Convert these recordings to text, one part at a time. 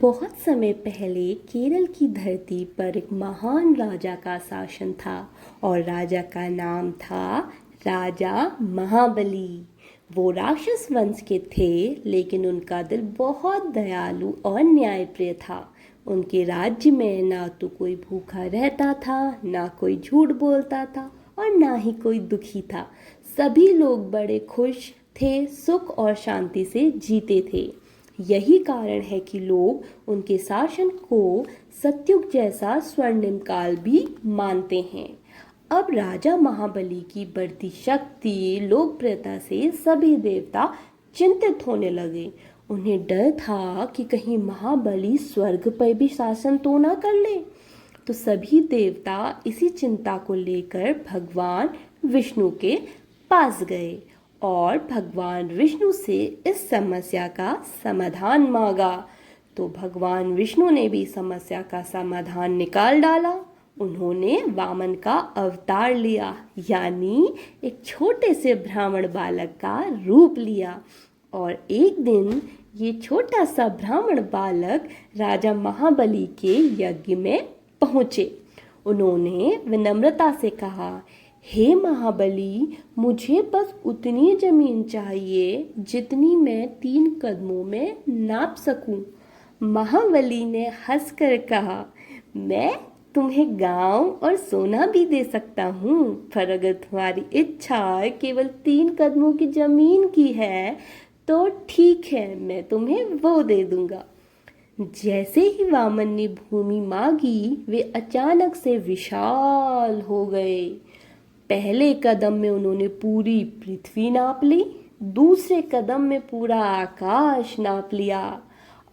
बहुत समय पहले केरल की धरती पर एक महान राजा का शासन था और राजा का नाम था राजा महाबली। वो राक्षस वंश के थे, लेकिन उनका दिल बहुत दयालु और न्यायप्रिय था। उनके राज्य में ना तो कोई भूखा रहता था, ना कोई झूठ बोलता था और ना ही कोई दुखी था। सभी लोग बड़े खुश थे, सुख और शांति से जीते थे। यही कारण है कि लोग उनके शासन को सतयुग जैसा स्वर्णिम काल भी मानते हैं। अब राजा महाबली की बढ़ती शक्ति, लोकप्रियता से सभी देवता चिंतित होने लगे। उन्हें डर था कि कहीं महाबली स्वर्ग पर भी शासन तो ना कर ले। तो सभी देवता इसी चिंता को लेकर भगवान विष्णु के पास गए और भगवान विष्णु से इस समस्या का समाधान मांगा। तो भगवान विष्णु ने भी समस्या का समाधान निकाल डाला। उन्होंने वामन का अवतार लिया, यानी एक छोटे से ब्राह्मण बालक का रूप लिया। और एक दिन ये छोटा सा ब्राह्मण बालक राजा महाबली के यज्ञ में पहुँचे। उन्होंने विनम्रता से कहा, हे महाबली, मुझे बस उतनी जमीन चाहिए जितनी मैं 3 कदमों में नाप सकूं। महाबली ने हंसकर कहा, मैं तुम्हें गांव और सोना भी दे सकता हूँ, पर अगर तुम्हारी इच्छा केवल 3 कदमों की जमीन की है तो ठीक है, मैं तुम्हें वो दे दूंगा। जैसे ही वामन ने भूमि मांगी, वे अचानक से विशाल हो गए। पहले कदम में उन्होंने पूरी पृथ्वी नाप ली, दूसरे कदम में पूरा आकाश नाप लिया।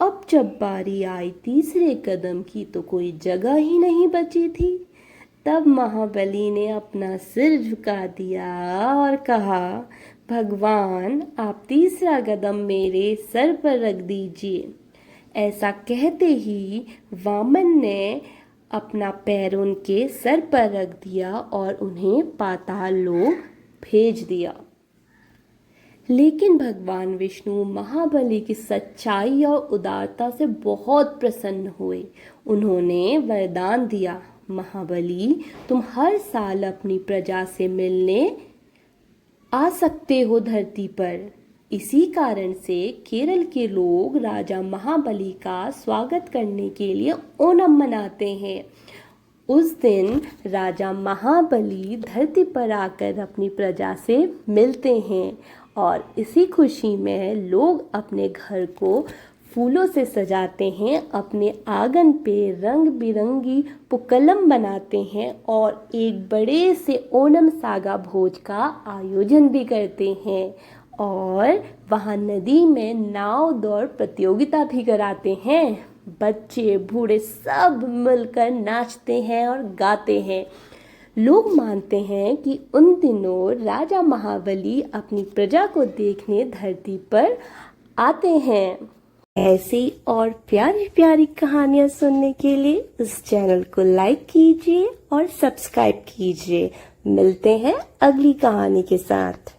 अब जब बारी आई तीसरे कदम की तो कोई जगह ही नहीं बची थी। तब महाबली ने अपना सिर झुका दिया और कहा, भगवान, आप तीसरा कदम मेरे सर पर रख दीजिए। ऐसा कहते ही वामन ने अपना पैर उनके सर पर रख दिया और उन्हें पाताल लोक भेज दिया। लेकिन भगवान विष्णु महाबली की सच्चाई और उदारता से बहुत प्रसन्न हुए। उन्होंने वरदान दिया, महाबली, तुम हर साल अपनी प्रजा से मिलने आ सकते हो धरती पर। इसी कारण से केरल के लोग राजा महाबली का स्वागत करने के लिए ओणम मनाते हैं। उस दिन राजा महाबली धरती पर आकर अपनी प्रजा से मिलते हैं और इसी खुशी में लोग अपने घर को फूलों से सजाते हैं, अपने आंगन पे रंग बिरंगी पुक्कलम बनाते हैं और एक बड़े से ओणम सागा भोज का आयोजन भी करते हैं और वहाँ नदी में नाव दौड़ प्रतियोगिता भी कराते हैं। बच्चे बूढ़े सब मिलकर नाचते हैं और गाते हैं। लोग मानते हैं कि उन दिनों राजा महाबली अपनी प्रजा को देखने धरती पर आते हैं। ऐसी और प्यारी प्यारी कहानियाँ सुनने के लिए इस चैनल को लाइक कीजिए और सब्सक्राइब कीजिए। मिलते हैं अगली कहानी के साथ।